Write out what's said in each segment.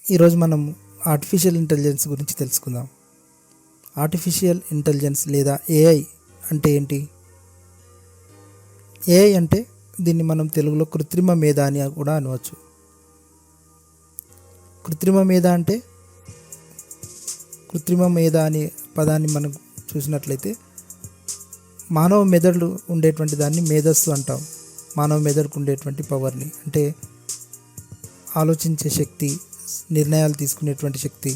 ఈరోజు మనం artificial intelligence గురించి తెలుసుకుందాం. ఆర్టిఫిషియల్ ఇంటెలిజెన్స్ లేదా ఏఐ అంటే ఏంటి? ఏఐ అంటే దీన్ని మనం తెలుగులో కృత్రిమ మేధ అని కూడా అనవచ్చు. కృత్రిమ మేధ అంటే కృత్రిమ మేధ అనే పదాన్ని మనం చూసినట్లయితే మానవ మెదడులు ఉండేటువంటి దాన్ని మేధస్సు అంటాం. మానవ మెదడుకు ఉండేటువంటి పవర్ని, అంటే ఆలోచించే శక్తి, నిర్ణయాలు తీసుకునేటువంటి శక్తి,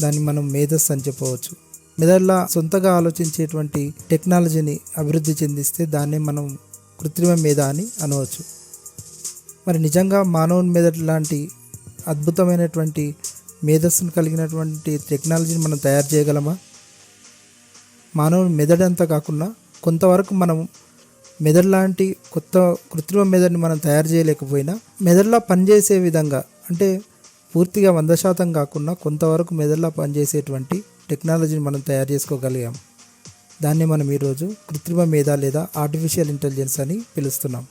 దాన్ని మనం మేధస్సు అని చెప్పవచ్చు. మెదడులా సొంతగా ఆలోచించేటువంటి టెక్నాలజీని అభివృద్ధి చెందిస్తే దాన్నే మనం కృత్రిమ మేధ అని అనవచ్చు. మరి నిజంగా మానవుని మెదడు లాంటి అద్భుతమైనటువంటి మేధస్సును కలిగినటువంటి టెక్నాలజీని మనం తయారు చేయగలమా? మానవుని మెదడు అంతా కాకుండా కొంతవరకు మనం మెదడు లాంటి కొత్త కృత్రిమ మెదడుని మనం తయారు చేయలేకపోయినా మెదడులా పనిచేసే విధంగా, అంటే పూర్తిగా 100% కాకుండా కొంతవరకు మెదడులా పనిచేసేటువంటి టెక్నాలజీని మనం తయారు చేసుకోగలిగాం. దాన్ని మనం ఈరోజు కృత్రిమ మేధ లేదా ఆర్టిఫిషియల్ ఇంటెలిజెన్స్ అని పిలుస్తున్నాం.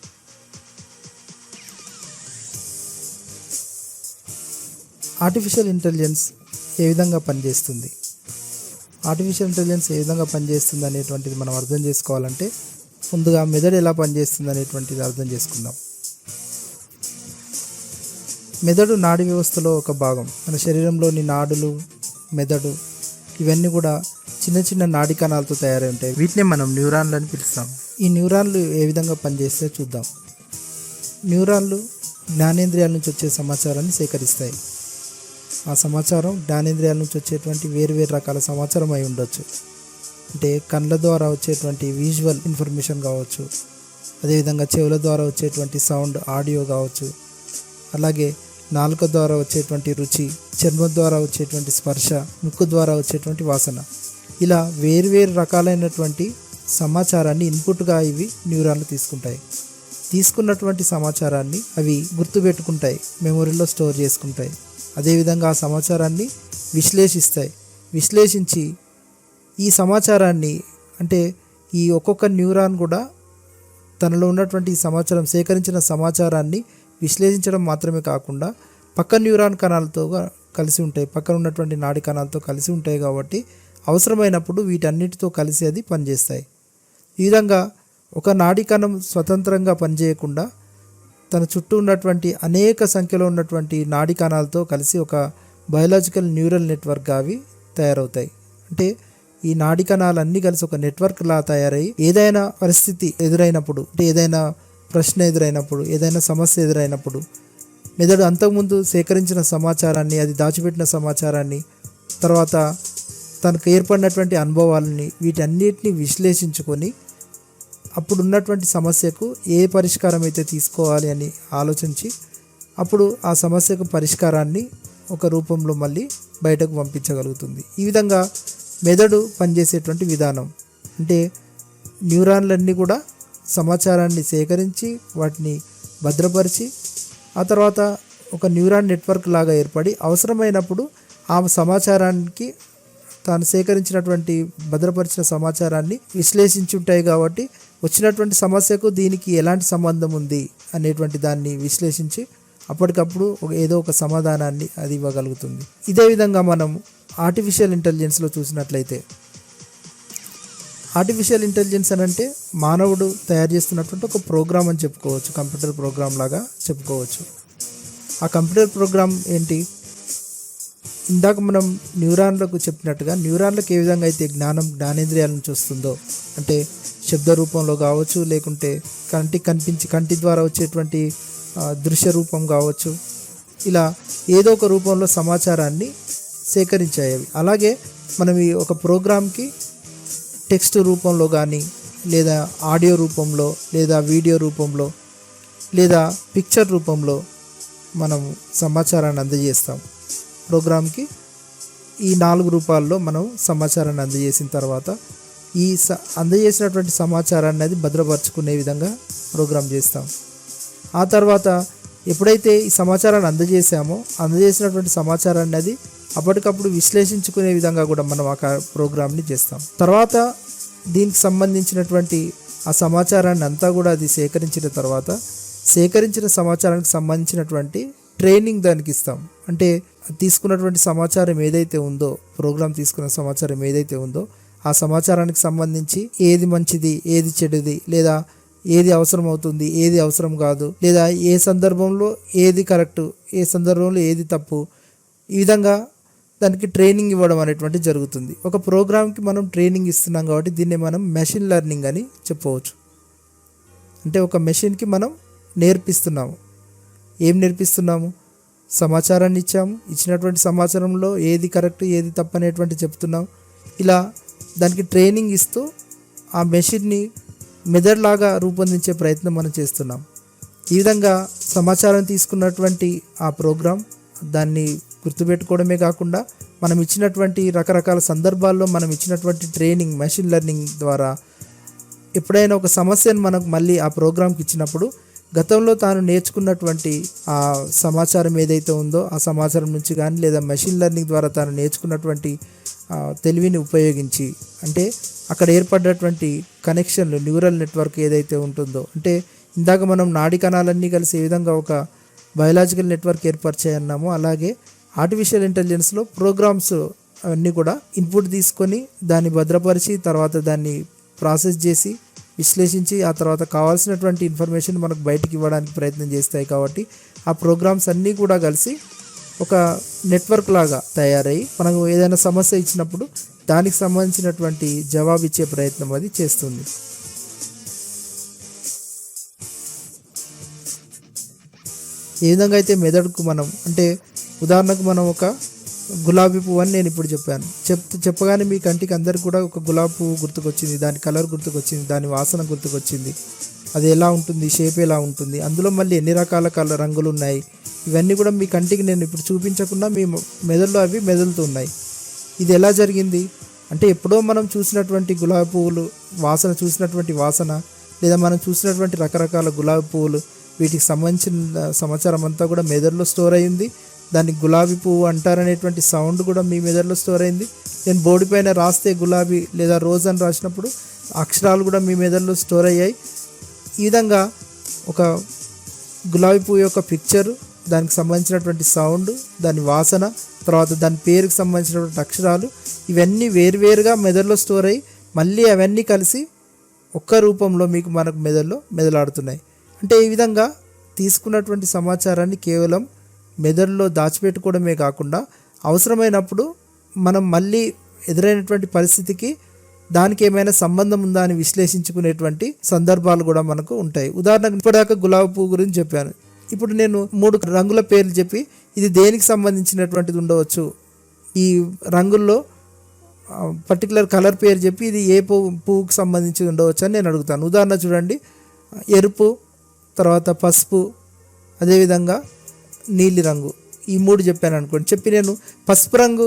ఆర్టిఫిషియల్ ఇంటెలిజెన్స్ ఏ విధంగా పనిచేస్తుంది? ఆర్టిఫిషియల్ ఇంటెలిజెన్స్ ఏ విధంగా పనిచేస్తుంది అనేటువంటిది మనం అర్థం చేసుకోవాలంటే ముందుగా మెదడు ఎలా పనిచేస్తుంది అనేటువంటిది అర్థం చేసుకుందాం. మెదడు నాడీ వ్యవస్థలో ఒక భాగం. మన శరీరంలోని నాడులు, మెదడు ఇవన్నీ కూడా చిన్న చిన్న నాడీ కణాలతో తయారై ఉంటాయి. వీటిని మనం న్యూరాన్లు అని పిలుస్తాం. ఈ న్యూరాన్లు ఏ విధంగా పనిచేస్తే చూద్దాం. న్యూరాన్లు జ్ఞానేంద్రియాల నుంచి వచ్చే సమాచారాన్ని సేకరిస్తాయి. ఆ సమాచారం జ్ఞానేంద్రియాల నుంచి వచ్చేటువంటి వేరు రకాల సమాచారం అయి ఉండొచ్చు. అంటే కళ్ళ ద్వారా వచ్చేటువంటి విజువల్ ఇన్ఫర్మేషన్ కావచ్చు, అదేవిధంగా చెవుల ద్వారా వచ్చేటువంటి సౌండ్, ఆడియో కావచ్చు, అలాగే నాలుక ద్వారా వచ్చేటువంటి రుచి, చర్మం ద్వారా వచ్చేటువంటి స్పర్శ, ముక్కు ద్వారా వచ్చేటువంటి వాసన, ఇలా వేరు రకాలైనటువంటి సమాచారాన్ని ఇన్పుట్గా ఇవి న్యూరాన్లు తీసుకుంటాయి. తీసుకున్నటువంటి సమాచారాన్ని అవి గుర్తుపెట్టుకుంటాయి, మెమొరీలో స్టోర్ చేసుకుంటాయి. అదేవిధంగా ఆ సమాచారాన్ని విశ్లేషించి ఈ సమాచారాన్ని, అంటే ఈ ఒక్కొక్క న్యూరాన్ కూడా తనలో ఉన్నటువంటి సమాచారం, సేకరించిన సమాచారాన్ని విశ్లేషించడం మాత్రమే కాకుండా పక్క న్యూరాన్ కణాలతో కలిసి ఉంటాయి, పక్కన ఉన్నటువంటి నాడీ కణాలతో కలిసి ఉంటాయి. కాబట్టి అవసరమైనప్పుడు వీటన్నిటితో కలిసి అది పనిచేస్తాయి. ఈ విధంగా ఒక నాడీ కణం స్వతంత్రంగా పనిచేయకుండా తన చుట్టూ ఉన్నటువంటి అనేక సంఖ్యలో ఉన్నటువంటి నాడీ కణాలతో కలిసి ఒక బయోలాజికల్ న్యూరల్ నెట్వర్క్గా అవి తయారవుతాయి. అంటే ఈ నాడీ కణాలన్నీ కలిసి ఒక నెట్వర్క్ లా తయారై ఏదైనా పరిస్థితి ఎదురైనప్పుడు, అంటే ఏదైనా ప్రశ్న ఎదురైనప్పుడు, ఏదైనా సమస్య ఎదురైనప్పుడు మెదడు అంతకుముందు సేకరించిన సమాచారాన్ని, అది దాచిపెట్టిన సమాచారాన్ని, తర్వాత తనకు ఏర్పడినటువంటి అనుభవాలని, వీటన్నిటిని విశ్లేషించుకొని అప్పుడు ఉన్నటువంటి సమస్యకు ఏ పరిష్కారం అయితే తీసుకోవాలి అని ఆలోచించి అప్పుడు ఆ సమస్యకు పరిష్కారాన్ని ఒక రూపంలో మళ్ళీ బయటకు పంపించగలుగుతుంది. ఈ విధంగా మెదడు పనిచేసేటువంటి విధానం, అంటే న్యూరాన్లన్నీ కూడా సమాచారాన్ని సేకరించి వాటిని భద్రపరిచి ఆ తర్వాత ఒక న్యూరాన్ నెట్వర్క్ లాగా ఏర్పడి అవసరమైనప్పుడు ఆ సమాచారానికి తాను సేకరించినటువంటి భద్రపరిచిన సమాచారాన్ని విశ్లేషించి ఉంటాయి. కాబట్టి వచ్చినటువంటి సమస్యకు దీనికి ఎలాంటి సంబంధం ఉంది అనేటువంటి దాన్ని విశ్లేషించి అప్పటికప్పుడు ఏదో ఒక సమాధానాన్ని అది ఇవ్వగలుగుతుంది. ఇదే విధంగా మనం ఆర్టిఫిషియల్ ఇంటెలిజెన్స్లో చూసినట్లయితే, ఆర్టిఫిషియల్ ఇంటెలిజెన్స్ అని అంటే మానవుడు తయారు చేస్తున్నటువంటి ఒక ప్రోగ్రామ్ అని చెప్పుకోవచ్చు, కంప్యూటర్ ప్రోగ్రామ్ లాగా చెప్పుకోవచ్చు. ఆ కంప్యూటర్ ప్రోగ్రామ్ ఏంటి? ఇందాక మనం న్యూరాన్లకు చెప్పినట్టుగా న్యూరాన్లకు ఏ విధంగా అయితే జ్ఞానేంద్రియాల నుంచి వస్తుందో, అంటే శబ్ద రూపంలో కావచ్చు, లేకుంటే కంటి ద్వారా వచ్చేటువంటి దృశ్య రూపం కావచ్చు, ఇలా ఏదో ఒక రూపంలో సమాచారాన్ని సేకరించాయి అవి. అలాగే మనం ఈ ఒక ప్రోగ్రామ్కి టెక్స్ట్ రూపంలో కానీ, లేదా ఆడియో రూపంలో, లేదా వీడియో రూపంలో, లేదా పిక్చర్ రూపంలో మనం సమాచారాన్ని అందజేస్తాం. ప్రోగ్రామ్కి ఈ 4 రూపాల్లో మనం సమాచారాన్ని అందజేసిన తర్వాత ఈ అందజేసినటువంటి సమాచారాన్ని అది భద్రపరుచుకునే విధంగా ప్రోగ్రామ్ చేస్తాం. ఆ తర్వాత ఎప్పుడైతే ఈ సమాచారాన్ని అందజేసినటువంటి సమాచారాన్ని అది అప్పటికప్పుడు విశ్లేషించుకునే విధంగా కూడా మనం ఆ ప్రోగ్రామ్ని చేస్తాం. తర్వాత దీనికి సంబంధించినటువంటి ఆ సమాచారాన్ని అంతా కూడా అది సేకరించిన తర్వాత సేకరించిన సమాచారానికి సంబంధించినటువంటి ట్రైనింగ్ దానికి ఇస్తాం. అంటే తీసుకున్నటువంటి సమాచారం ఏదైతే ఉందో, ప్రోగ్రామ్ తీసుకున్న సమాచారం ఏదైతే ఉందో ఆ సమాచారానికి సంబంధించి ఏది మంచిది, ఏది చెడుది, లేదా ఏది అవసరం అవుతుంది, ఏది అవసరం కాదు, లేదా ఏ సందర్భంలో ఏది కరెక్టు, ఏ సందర్భంలో ఏది తప్పు, ఈ విధంగా దానికి ట్రైనింగ్ ఇవ్వడం అనేటువంటి జరుగుతుంది. ఒక ప్రోగ్రామ్కి మనం ట్రైనింగ్ ఇస్తున్నాం కాబట్టి దీన్ని మనం మెషిన్ లెర్నింగ్ అని చెప్పవచ్చు. అంటే ఒక మెషిన్కి మనం నేర్పిస్తున్నాము. ఏం నేర్పిస్తున్నాము? సమాచారాన్ని ఇచ్చాము, ఇచ్చినటువంటి సమాచారంలో ఏది కరెక్ట్ ఏది తప్పు అనేటువంటి చెప్తున్నాం. ఇలా దానికి ట్రైనింగ్ ఇస్తూ ఆ మెషిన్ని మెథడ్ రూపొందించే ప్రయత్నం మనం చేస్తున్నాం. ఈ విధంగా సమాచారం తీసుకున్నటువంటి ఆ ప్రోగ్రామ్ దాన్ని గుర్తుపెట్టుకోవడమే కాకుండా మనం ఇచ్చినటువంటి రకరకాల సందర్భాల్లో మనం ఇచ్చినటువంటి ట్రైనింగ్ మెషిన్ లెర్నింగ్ ద్వారా ఎప్పుడైనా ఒక సమస్యను మనకు మళ్ళీ ఆ ప్రోగ్రామ్కి ఇచ్చినప్పుడు గతంలో తాను నేర్చుకున్నటువంటి ఆ సమాచారం ఏదైతే ఉందో ఆ సమాచారం నుంచి కానీ లేదా మెషిన్ లెర్నింగ్ ద్వారా తాను నేర్చుకున్నటువంటి తెలివిని ఉపయోగించి, అంటే అక్కడ ఏర్పడ్డటువంటి కనెక్షన్లు, న్యూరల్ నెట్వర్క్ ఏదైతే ఉంటుందో, అంటే ఇందాక మనం నాడి కణాలన్నీ కలిసి ఏ విధంగా ఒక బయోలాజికల్ నెట్వర్క్ ఏర్పరిచాయన్నామో అలాగే ఆర్టిఫిషియల్ ఇంటెలిజెన్స్లో ప్రోగ్రామ్స్ అన్నీ కూడా ఇన్పుట్ తీసుకొని దాన్ని భద్రపరిచి తర్వాత దాన్ని ప్రాసెస్ చేసి విశ్లేషించి ఆ తర్వాత కావాల్సినటువంటి ఇన్ఫర్మేషన్ మనకు బయటికి ఇవ్వడానికి ప్రయత్నం చేస్తాయి. కాబట్టి ఆ ప్రోగ్రామ్స్ అన్నీ కూడా కలిసి ఒక నెట్వర్క్ లాగా తయారయ్యి మనకు ఏదైనా సమస్య ఇచ్చినప్పుడు దానికి సంబంధించినటువంటి జవాబు ఇచ్చే ప్రయత్నం అది చేస్తుంది. ఏ విధంగా అయితే మెదడుకు మనం, అంటే ఉదాహరణకు మనం ఒక గులాబీ పువ్వు అని నేను ఇప్పుడు చెప్పాను, చెప్పగానే మీ కంటికి అందరికి కూడా ఒక గులాబీ పువ్వు గుర్తుకొచ్చింది, దాని కలర్ గుర్తుకొచ్చింది, దాని వాసన గుర్తుకొచ్చింది, అది ఎలా ఉంటుంది, షేప్ ఎలా ఉంటుంది, అందులో మళ్ళీ ఎన్ని రకాల రంగులు ఉన్నాయి, ఇవన్నీ కూడా మీ కంటికి నేను ఇప్పుడు చూపించకుండా మీ మెదడులో అవి మెదులుతూ ఉన్నాయి. ఇది ఎలా జరిగింది అంటే ఎప్పుడో మనం చూసినటువంటి గులాబీ పువ్వులు చూసినటువంటి వాసన, లేదా మనం చూసినటువంటి రకరకాల గులాబీ పువ్వులు, వీటికి సంబంధించిన సమాచారం అంతా కూడా మెదడులో స్టోర్ అయ్యింది. దాన్ని గులాబీ పువ్వు అంటారనేటువంటి సౌండ్ కూడా మీ మెదడులో స్టోర్ అయింది. నేను బోర్డు పైన రాస్తే గులాబీ లేదా రోజ్ అని రాసినప్పుడు అక్షరాలు కూడా మీ మెదడులో స్టోర్ అయ్యాయి. ఈ విధంగా ఒక గులాబీ పువ్వు యొక్క పిక్చరు, దానికి సంబంధించినటువంటి సౌండ్, దాని వాసన, తర్వాత దాని పేరుకి సంబంధించినటువంటి అక్షరాలు, ఇవన్నీ వేరువేరుగా మెదడులో స్టోర్ అయ్యి మళ్ళీ అవన్నీ కలిసి ఒక్క రూపంలో మనకు మెదడులో మెదలాడుతున్నాయి. అంటే ఈ విధంగా తీసుకున్నటువంటి సమాచారాన్ని కేవలం మెదడులో దాచిపెట్టుకోవడమే కాకుండా అవసరమైనప్పుడు మనం మళ్ళీ ఎదురైనటువంటి పరిస్థితికి దానికి ఏమైనా సంబంధం ఉందా అని విశ్లేషించుకునేటువంటి సందర్భాలు కూడా మనకు ఉంటాయి. ఉదాహరణకు ఇప్పటిదాకా గులాబీ పువ్వు గురించి చెప్పాను. ఇప్పుడు నేను 3 రంగుల పేర్లు చెప్పి ఇది దేనికి సంబంధించినటువంటిది ఉండవచ్చు, ఈ రంగుల్లో పర్టికులర్ కలర్ పేరు చెప్పి ఇది ఏ పువ్వుకి సంబంధించి ఉండవచ్చు అని నేను అడుగుతాను. ఉదాహరణ చూడండి, ఎరుపు, తర్వాత పసుపు, అదేవిధంగా నీలి రంగు, ఈ 3 చెప్పాను అనుకోండి. చెప్పి నేను పసుపు రంగు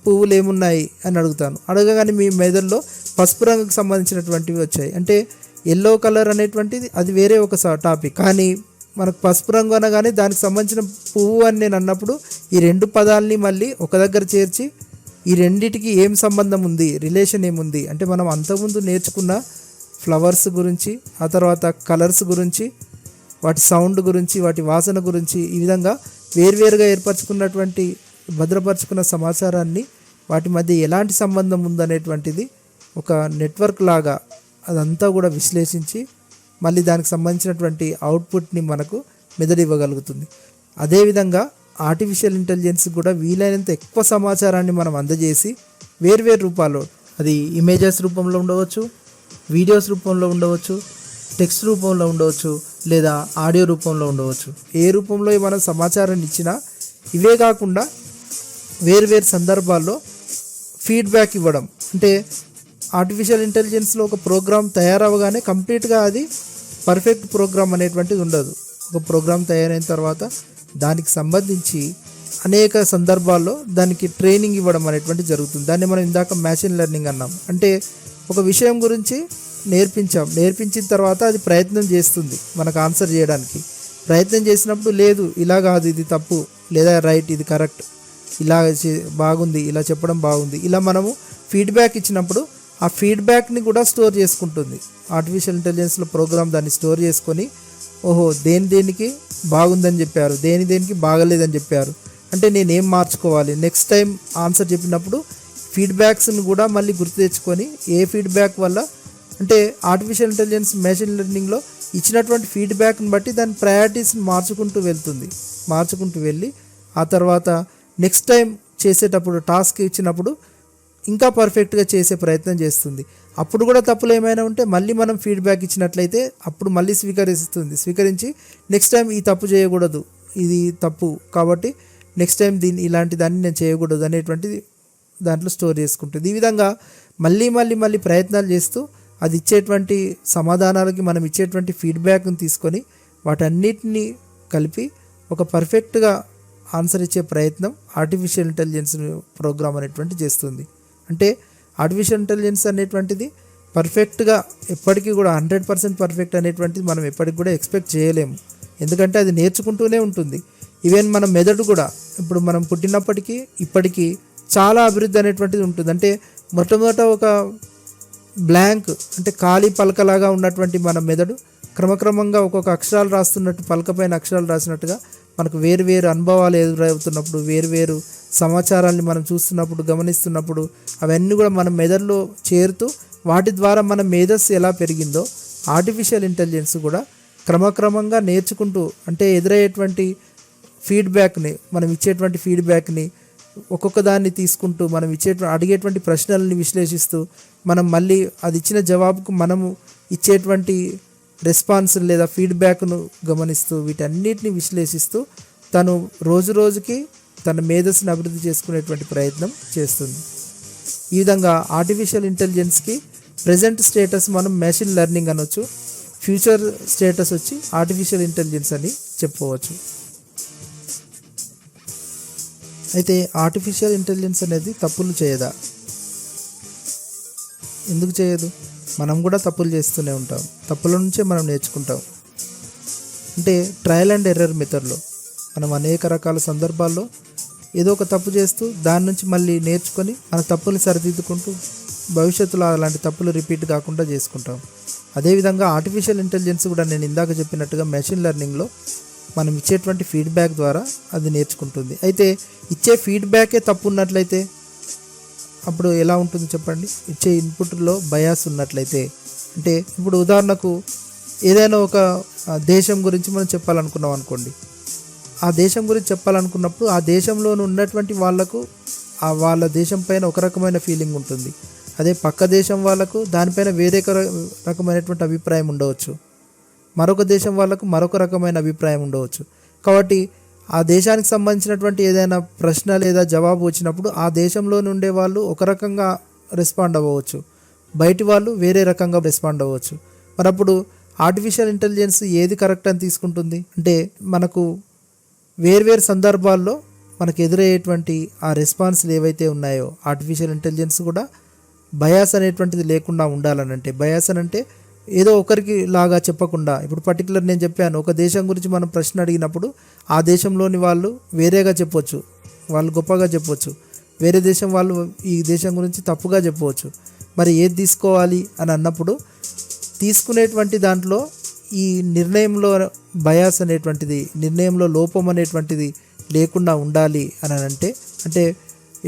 పువ్వులు ఏమున్నాయి అని అడుగుతాను. అడగగానే మీ మెదడులో పసుపు రంగుకి సంబంధించినటువంటివి వచ్చాయి. అంటే ఎల్లో కలర్ అనేటువంటిది అది వేరే ఒక టాపిక్, కానీ మనకు పసుపు రంగు అనగానే దానికి సంబంధించిన పువ్వు అని నేను అన్నప్పుడు ఈ 2 పదాలని మళ్ళీ ఒక దగ్గర చేర్చి ఈ రెండిటికి ఏం సంబంధం ఉంది, రిలేషన్ ఏముంది అంటే మనం అంతకుముందు నేర్చుకున్న ఫ్లవర్స్ గురించి, ఆ తర్వాత కలర్స్ గురించి, వాటి సౌండ్ గురించి, వాటి వాసన గురించి, ఈ విధంగా వేరువేరుగా ఏర్పరచుకున్నటువంటి భద్రపరుచుకున్న సమాచారాన్ని వాటి మధ్య ఎలాంటి సంబంధం ఉందనేటువంటిది ఒక నెట్వర్క్ లాగా అదంతా కూడా విశ్లేషించి మళ్ళీ దానికి సంబంధించినటువంటి అవుట్పుట్ని మనకు మెదడు ఇవ్వగలుగుతుంది. అదేవిధంగా ఆర్టిఫిషియల్ ఇంటెలిజెన్స్ కూడా వీలైనంత ఎక్కువ సమాచారాన్ని మనం అందజేసి వేర్వేరు రూపాల్లో, అది ఇమేజెస్ రూపంలో ఉండవచ్చు, వీడియోస్ రూపంలో ఉండవచ్చు, టెక్స్ట్ రూపంలో ఉండవచ్చు, లేదా ఆడియో రూపంలో ఉండవచ్చు. ఏ రూపంలో మనం సమాచారాన్ని ఇచ్చినా ఇవే కాకుండా వేర్వేరు సందర్భాల్లో ఫీడ్బ్యాక్ ఇవ్వడం, అంటే ఆర్టిఫిషియల్ ఇంటెలిజెన్స్లో ఒక ప్రోగ్రామ్ తయారవగానే కంప్లీట్గా అది పర్ఫెక్ట్ ప్రోగ్రామ్ అనేటువంటిది ఉండదు. ఒక ప్రోగ్రామ్ తయారైన తర్వాత దానికి సంబంధించి అనేక సందర్భాల్లో దానికి ట్రైనింగ్ ఇవ్వడం అనేటువంటి జరుగుతుంది. దాన్ని మనం ఇందాక మెషిన్ లెర్నింగ్ అన్నాం. అంటే ఒక విషయం గురించి నేర్పించిన తర్వాత అది ప్రయత్నం చేస్తుంది మనకు ఆన్సర్ చేయడానికి. ప్రయత్నం చేసినప్పుడు లేదు ఇలా కాదు, ఇది తప్పు, లేదా రైట్, ఇది కరెక్ట్, ఇలా బాగుంది, ఇలా చెప్పడం బాగుంది, ఇలా మనము ఫీడ్బ్యాక్ ఇచ్చినప్పుడు ఆ ఫీడ్బ్యాక్ని కూడా స్టోర్ చేసుకుంటుంది. ఆర్టిఫిషియల్ ఇంటెలిజెన్స్లో ప్రోగ్రామ్ దాన్ని స్టోర్ చేసుకొని ఓహో దేనికి బాగుందని చెప్పారు, దేనికి బాగలేదని చెప్పారు, అంటే నేనేం మార్చుకోవాలి, నెక్స్ట్ టైం ఆన్సర్ చెప్పినప్పుడు ఫీడ్బ్యాక్స్ని కూడా మళ్ళీ గుర్తు తెచ్చుకొని ఏ ఫీడ్బ్యాక్ వల్ల, అంటే ఆర్టిఫిషియల్ ఇంటెలిజెన్స్ మెషిన్ లెర్నింగ్లో ఇచ్చినటువంటి ఫీడ్బ్యాక్ని బట్టి దాని ప్రయారిటీస్ని మార్చుకుంటూ వెళ్ళి ఆ తర్వాత నెక్స్ట్ టైం చేసేటప్పుడు టాస్క్ ఇచ్చినప్పుడు ఇంకా పర్ఫెక్ట్గా చేసే ప్రయత్నం చేస్తుంది. అప్పుడు కూడా తప్పులు ఏమైనా ఉంటే మళ్ళీ మనం ఫీడ్బ్యాక్ ఇచ్చినట్లయితే అప్పుడు మళ్ళీ స్వీకరించి నెక్స్ట్ టైం ఈ తప్పు చేయకూడదు, ఇది తప్పు కాబట్టి నెక్స్ట్ టైం ఇలాంటి దాన్ని నేను చేయకూడదు అనేటువంటిది దాంట్లో స్టోర్ చేసుకుంటుంది. ఈ విధంగా మళ్ళీ ప్రయత్నాలు చేస్తూ అది ఇచ్చేటువంటి సమాధానాలకి మనం ఇచ్చేటువంటి ఫీడ్బ్యాక్ని తీసుకొని వాటన్నిటిని కలిపి ఒక పర్ఫెక్ట్గా ఆన్సర్ ఇచ్చే ప్రయత్నం ఆర్టిఫిషియల్ ఇంటెలిజెన్స్ ప్రోగ్రామ్ అనేటువంటి చేస్తుంది. అంటే ఆర్టిఫిషియల్ ఇంటెలిజెన్స్ అనేటువంటిది పర్ఫెక్ట్గా ఎప్పటికీ కూడా 100% పర్ఫెక్ట్ అనేటువంటిది మనం ఎప్పటికి కూడా ఎక్స్పెక్ట్ చేయలేము. ఎందుకంటే అది నేర్చుకుంటూనే ఉంటుంది. ఈవెన్ మన మెదడు కూడా ఇప్పుడు మనం పుట్టినప్పటికీ ఇప్పటికీ చాలా అభివృద్ధి అనేటువంటిది ఉంటుంది. అంటే మొట్టమొదట ఒక బ్లాంక్ అంటే ఖాళీ పలకలాగా ఉన్నటువంటి మన మెదడు క్రమక్రమంగా ఒక్కొక్క అక్షరాలు రాస్తున్నట్టు పలకపైన అక్షరాలు రాసినట్టుగా మనకు వేరు అనుభవాలు ఎదురవుతున్నప్పుడు వేరు సమాచారాన్ని మనం చూస్తున్నప్పుడు గమనిస్తున్నప్పుడు అవన్నీ కూడా మన మెదడులో చేరుతూ వాటి ద్వారా మన మేధస్సు ఎలా పెరిగిందో ఆర్టిఫిషియల్ ఇంటెలిజెన్స్ కూడా క్రమక్రమంగా నేర్చుకుంటూ, అంటే ఎదురయ్యేటువంటి ఫీడ్బ్యాక్ని మనం ఇచ్చేటువంటి ఫీడ్బ్యాక్ని ఒక్కొక్క దాన్ని తీసుకుంటూ మనం అడిగేటువంటి ప్రశ్నలని విశ్లేషిస్తూ మనం మళ్ళీ అది ఇచ్చిన జవాబుకు మనము ఇచ్చేటువంటి రెస్పాన్స్ లేదా ఫీడ్బ్యాక్ను గమనిస్తూ వీటన్నిటిని విశ్లేషిస్తూ తను రోజుకి తన మేధస్సును అభివృద్ధి చేసుకునేటువంటి ప్రయత్నం చేస్తుంది. ఈ విధంగా ఆర్టిఫిషియల్ ఇంటెలిజెన్స్కి ప్రజెంట్ స్టేటస్ మనం మెషిన్ లెర్నింగ్ అనొచ్చు, ఫ్యూచర్ స్టేటస్ వచ్చి ఆర్టిఫిషియల్ ఇంటెలిజెన్స్ అని చెప్పుకోవచ్చు. అయితే ఆర్టిఫిషియల్ ఇంటెలిజెన్స్ అనేది తప్పులు చేయదా? ఎందుకు చేయదు? మనం కూడా తప్పులు చేస్తూనే ఉంటాం, తప్పుల నుంచే మనం నేర్చుకుంటాం. అంటే ట్రయల్ అండ్ ఎర్రర్ మెథడ్లో మనం అనేక రకాల సందర్భాల్లో ఏదో ఒక తప్పు చేస్తూ దాని నుంచి మళ్ళీ నేర్చుకొని మన తప్పుల్ని సరిదిద్దుకుంటూ భవిష్యత్తులో అలాంటి తప్పులు రిపీట్ కాకుండా చేసుకుంటాం. అదేవిధంగా ఆర్టిఫిషియల్ ఇంటెలిజెన్స్ కూడా నేను ఇందాక చెప్పినట్టుగా మెషిన్ లెర్నింగ్లో మనం ఇచ్చేటువంటి ఫీడ్బ్యాక్ ద్వారా అది నేర్చుకుంటుంది. అయితే ఇచ్చే ఫీడ్బ్యాకే తప్పు ఉన్నట్లయితే అప్పుడు ఎలా ఉంటుంది చెప్పండి? ఇచ్చే ఇన్పుట్లో బయాస్ ఉన్నట్లయితే, అంటే ఇప్పుడు ఉదాహరణకు ఏదైనా ఒక దేశం గురించి మనం చెప్పాలనుకున్నాం అనుకోండి. ఆ దేశం గురించి చెప్పాలనుకున్నప్పుడు ఆ దేశంలో ఉన్నటువంటి వాళ్ళకు వాళ్ళ దేశం పైన ఒక రకమైన ఫీలింగ్ ఉంటుంది. అదే పక్క దేశం వాళ్ళకు దానిపైన వేరే రకమైనటువంటి అభిప్రాయం ఉండవచ్చు, మరొక దేశం వాళ్ళకు మరొక రకమైన అభిప్రాయం ఉండవచ్చు. కాబట్టి ఆ దేశానికి సంబంధించినటువంటి ఏదైనా ప్రశ్న లేదా జవాబు వచ్చినప్పుడు ఆ దేశంలో ఉండే వాళ్ళు ఒక రకంగా రెస్పాండ్ అవ్వచ్చు, బయటి వాళ్ళు వేరే రకంగా రెస్పాండ్ అవ్వచ్చు. మరి అప్పుడు ఆర్టిఫిషియల్ ఇంటెలిజెన్స్ ఏది కరెక్ట్ అని తీసుకుంటుంది? అంటే మనకు వేర్వేరు సందర్భాల్లో మనకు ఎదురయ్యేటువంటి ఆ రెస్పాన్స్లు ఏవైతే ఉన్నాయో ఆర్టిఫిషియల్ ఇంటెలిజెన్స్ కూడా బయాస్ అనేటువంటిది లేకుండా ఉండాలనంటే, బయాస్ అని అంటే ఏదో ఒకరికి లాగా చెప్పకుండా, ఇప్పుడు పర్టికులర్ నేను చెప్పాను ఒక దేశం గురించి మనం ప్రశ్న అడిగినప్పుడు ఆ దేశంలోని వాళ్ళు వేరేగా చెప్పొచ్చు, వాళ్ళు గొప్పగా చెప్పొచ్చు, వేరే దేశం వాళ్ళు ఈ దేశం గురించి తప్పుగా చెప్పవచ్చు. మరి ఏది తీసుకోవాలి అని అన్నప్పుడు తీసుకునేటువంటి దాంట్లో ఈ నిర్ణయంలో బయాస్ అనేటువంటిది, నిర్ణయంలో లోపం అనేటువంటిది లేకుండా ఉండాలి అని అంటే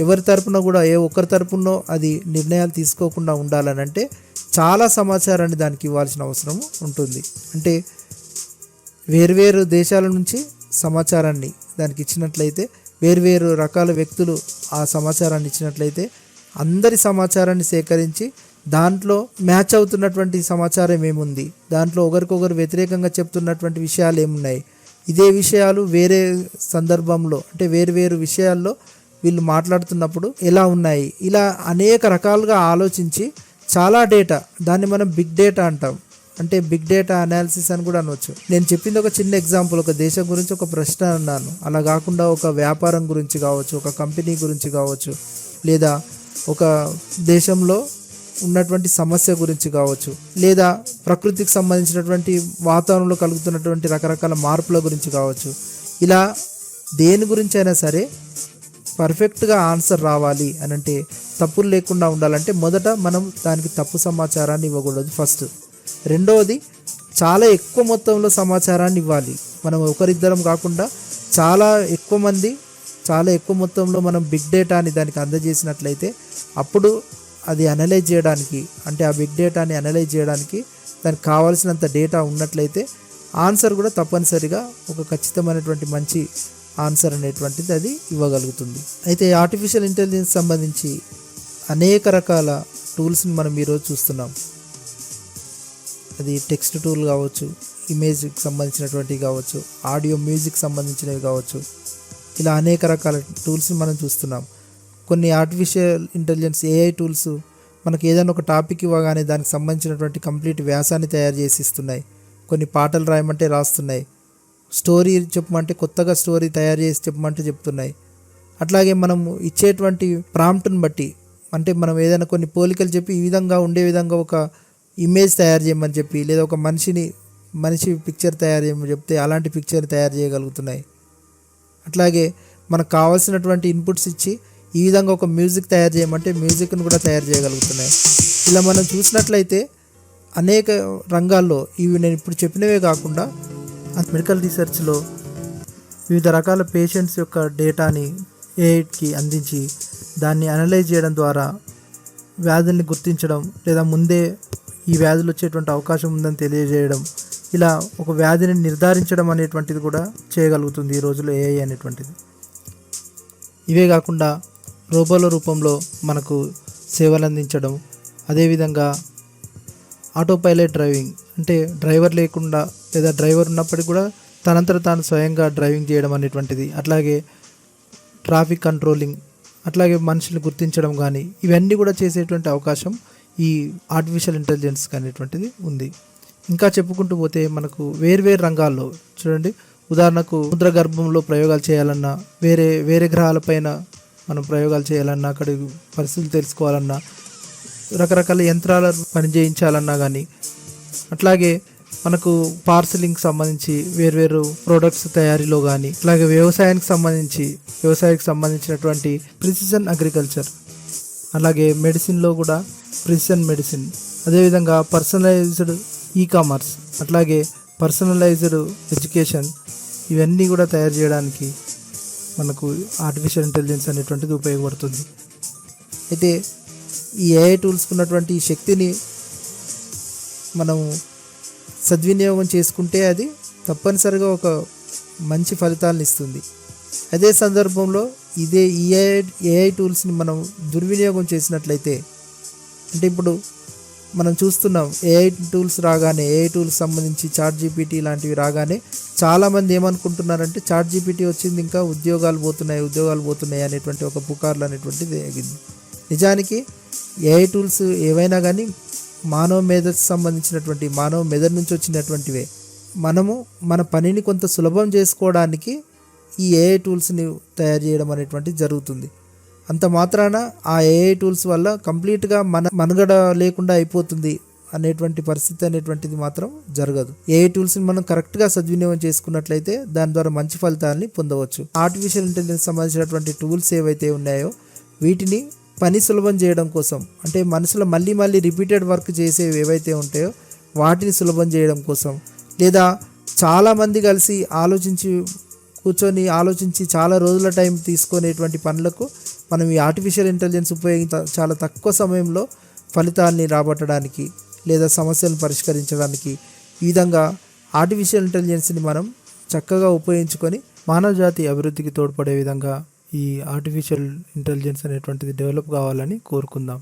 ఎవరి తరపున కూడా ఏ ఒక్కరి తరపునో అది నిర్ణయాలు తీసుకోకుండా ఉండాలనంటే చాలా సమాచారాన్ని దానికి ఇవ్వాల్సిన అవసరం ఉంటుంది. అంటే వేర్వేరు దేశాల నుంచి సమాచారాన్ని దానికి ఇచ్చినట్లయితే, వేర్వేరు రకాల వ్యక్తులు ఆ సమాచారాన్ని ఇచ్చినట్లయితే అందరి సమాచారాన్ని సేకరించి దాంట్లో మ్యాచ్ అవుతున్నటువంటి సమాచారం ఏముంది, దాంట్లో ఒకరికొకరు వ్యతిరేకంగా చెప్తున్నటువంటి విషయాలు ఏమున్నాయి, ఇదే విషయాలు వేరే సందర్భంలో అంటే వేరు విషయాల్లో వీళ్ళు మాట్లాడుతున్నప్పుడు ఎలా ఉన్నాయి, ఇలా అనేక రకాలుగా ఆలోచించి చాలా డేటా, దాన్ని మనం బిగ్ డేటా అంటాం, అంటే బిగ్ డేటా అనాలిసిస్ అని కూడా అనవచ్చు. నేను చెప్పింది ఒక చిన్న ఎగ్జాంపుల్, ఒక దేశం గురించి ఒక ప్రశ్న అన్నాను. అలా కాకుండా ఒక వ్యాపారం గురించి కావచ్చు, ఒక కంపెనీ గురించి కావచ్చు, లేదా ఒక దేశంలో ఉన్నటువంటి సమస్య గురించి కావచ్చు, లేదా ప్రకృతికి సంబంధించినటువంటి వాతావరణంలో కలుగుతున్నటువంటి రకరకాల మార్పుల గురించి కావచ్చు, ఇలా దేని గురించి అయినా సరే పర్ఫెక్ట్గా ఆన్సర్ రావాలి అని అంటే, తప్పులు లేకుండా ఉండాలంటే మొదట మనం దానికి తప్పు సమాచారాన్ని ఇవ్వకూడదు ఫస్ట్. రెండవది చాలా ఎక్కువ మొత్తంలో సమాచారాన్ని ఇవ్వాలి. మనం ఒకరిద్దరం కాకుండా చాలా ఎక్కువ మంది, చాలా ఎక్కువ మొత్తంలో మనం బిగ్ డేటాని దానికి అందజేసినట్లయితే అప్పుడు అది అనలైజ్ చేయడానికి, అంటే ఆ బిగ్ డేటాని అనలైజ్ చేయడానికి దానికి కావాల్సినంత డేటా ఉన్నట్లయితే ఆన్సర్ కూడా తప్పనిసరిగా ఒక ఖచ్చితమైనటువంటి మంచి ఆన్సర్ అనేటువంటిది అది ఇవ్వగలుగుతుంది. అయితే ఆర్టిఫిషియల్ ఇంటెలిజెన్స్ సంబంధించి అనేక రకాల టూల్స్ని మనం ఈరోజు చూస్తున్నాం. అది టెక్స్ట్ టూల్ కావచ్చు, ఇమేజ్కి సంబంధించినటువంటివి కావచ్చు, ఆడియో మ్యూజిక్ సంబంధించినవి కావచ్చు, ఇలా అనేక రకాల టూల్స్ని మనం చూస్తున్నాం. కొన్ని ఆర్టిఫిషియల్ ఇంటెలిజెన్స్ ఏఐ టూల్స్ మనకి ఏదైనా ఒక టాపిక్ ఇవ్వగానే దానికి సంబంధించినటువంటి కంప్లీట్ వ్యాసాన్ని తయారు చేసి ఇస్తున్నాయి. కొన్ని పాటలు రాయమంటే రాస్తున్నాయి, స్టోరీ చెప్పమంటే కొత్తగా స్టోరీ తయారు చేసి చెప్పమంటే చెప్తున్నాయి. అట్లాగే మనము ఇచ్చేటువంటి ప్రాంప్ట్ని బట్టి, అంటే మనం ఏదైనా కొన్ని పోలికలు చెప్పి ఈ విధంగా ఉండే విధంగా ఒక ఇమేజ్ తయారు చేయమని చెప్పి, లేదా ఒక మనిషి పిక్చర్ తయారు చేయమని చెప్తే అలాంటి పిక్చర్ తయారు చేయగలుగుతున్నాయి. అట్లాగే మనకు కావాల్సినటువంటి ఇన్పుట్స్ ఇచ్చి ఈ విధంగా ఒక మ్యూజిక్ తయారు చేయమంటే మ్యూజిక్ను కూడా తయారు చేయగలుగుతున్నాయి. ఇలా మనం చూసినట్లయితే అనేక రంగాల్లో ఇవి నేను ఇప్పుడు చెప్పినవే కాకుండా మెడికల్ రీసెర్చ్లో వివిధ రకాల పేషెంట్స్ యొక్క డేటాని ఏఐకి అందించి దాన్ని అనలైజ్ చేయడం ద్వారా వ్యాధుల్ని గుర్తించడం, లేదా ముందే ఈ వ్యాధులు వచ్చేటువంటి అవకాశం ఉందని తెలియజేయడం, ఇలా ఒక వ్యాధిని నిర్ధారించడం అనేటువంటిది కూడా చేయగలుగుతుంది ఈ రోజుల్లో ఏఐ అనేటువంటిది. ఇవే కాకుండా రోబోల రూపంలో మనకు సేవలు అందించడం, అదేవిధంగా ఆటో పైలట్ డ్రైవింగ్, అంటే డ్రైవర్ లేకుండా లేదా డ్రైవర్ ఉన్నప్పటికీ కూడా తనంతట తాను స్వయంగా డ్రైవింగ్ చేయడం అనేటువంటిది, అట్లాగే ట్రాఫిక్ కంట్రోలింగ్, అట్లాగే మనుషులు గుర్తించడం కానీ ఇవన్నీ కూడా చేసేటువంటి అవకాశం ఈ ఆర్టిఫిషియల్ ఇంటెలిజెన్స్ అనేటువంటిది ఉంది. ఇంకా చెప్పుకుంటూ పోతే మనకు వేర్వేరు రంగాల్లో చూడండి, ఉదాహరణకు సముద్ర గర్భంలో ప్రయోగాలు చేయాలన్నా, వేరే గ్రహాలపైన మనం ప్రయోగాలు చేయాలన్నా, అక్కడ పరిస్థితులు తెలుసుకోవాలన్నా, రకరకాల యంత్రాల పని చేయించాలన్నా కానీ, అట్లాగే మనకు పార్సలింగ్ సంబంధించి వేర్వేరు ప్రోడక్ట్స్ తయారీలో కానీ, అలాగే వ్యవసాయానికి సంబంధించినటువంటి ప్రిసిషన్ అగ్రికల్చర్, అలాగే మెడిసిన్లో కూడా ప్రిసిషన్ మెడిసిన్, అదేవిధంగా పర్సనలైజ్డ్ కామర్స్, అట్లాగే పర్సనలైజ్డ్ ఎడ్యుకేషన్, ఇవన్నీ కూడా తయారు చేయడానికి మనకు ఆర్టిఫిషియల్ ఇంటెలిజెన్స్ అనేటువంటిది ఉపయోగపడుతుంది. అయితే ఈ ఏఐ టూల్స్కి ఉన్నటువంటి శక్తిని మనము సద్వినియోగం చేసుకుంటే అది తప్పనిసరిగా ఒక మంచి ఫలితాలను ఇస్తుంది. అదే సందర్భంలో ఇదే ఏఐ టూల్స్ని మనం దుర్వినియోగం చేసినట్లయితే, అంటే ఇప్పుడు మనం చూస్తున్నాం ఏఐ టూల్స్ రాగానే, ఏఐ టూల్స్ సంబంధించి చాట్‌జీపీటీ లాంటివి రాగానే చాలామంది ఏమనుకుంటున్నారంటే చాట్‌జీపీటీ వచ్చింది ఇంకా ఉద్యోగాలు పోతున్నాయి అనేటువంటి ఒక పుకార్లు అనేటువంటిది జరిగింది. నిజానికి ఏఐ టూల్స్ ఏవైనా కానీ మానవ మెదడు నుంచి వచ్చినటువంటివే. మనము మన పనిని కొంత సులభం చేసుకోవడానికి ఈ ఏఐ టూల్స్ని తయారు చేయడం అనేటువంటిది జరుగుతుంది. అంత మాత్రాన ఆ ఏఐ టూల్స్ వల్ల కంప్లీట్గా మనుగడ లేకుండా అయిపోతుంది అనేటువంటి పరిస్థితి అనేటువంటిది మాత్రం జరగదు. ఏఐ టూల్స్ని మనం కరెక్ట్గా సద్వినియోగం చేసుకున్నట్లయితే దాని ద్వారా మంచి ఫలితాలని పొందవచ్చు. ఆర్టిఫిషియల్ ఇంటెలిజెన్స్ సంబంధించినటువంటి టూల్స్ ఏవైతే ఉన్నాయో వీటిని పని సులభం చేయడం కోసం, అంటే మనసులో మళ్ళీ రిపీటెడ్ వర్క్ చేసేవి ఏవైతే ఉంటాయో వాటిని సులభం చేయడం కోసం, లేదా చాలామంది కలిసి కూర్చొని ఆలోచించి చాలా రోజుల టైం తీసుకునేటువంటి పనులకు మనం ఈ ఆర్టిఫిషియల్ ఇంటెలిజెన్స్ ఉపయోగించి చాలా తక్కువ సమయంలో ఫలితాన్ని రాబట్టడానికి లేదా సమస్యలను పరిష్కరించడానికి ఈ విధంగా ఆర్టిఫిషియల్ ఇంటెలిజెన్స్ని మనం చక్కగా ఉపయోగించుకొని మానవ జాతి అభివృద్ధికి తోడ్పడే విధంగా ఈ ఆర్టిఫిషియల్ ఇంటెలిజెన్స్ అనేటువంటిది డెవలప్ కావాలని కోరుకుందాం.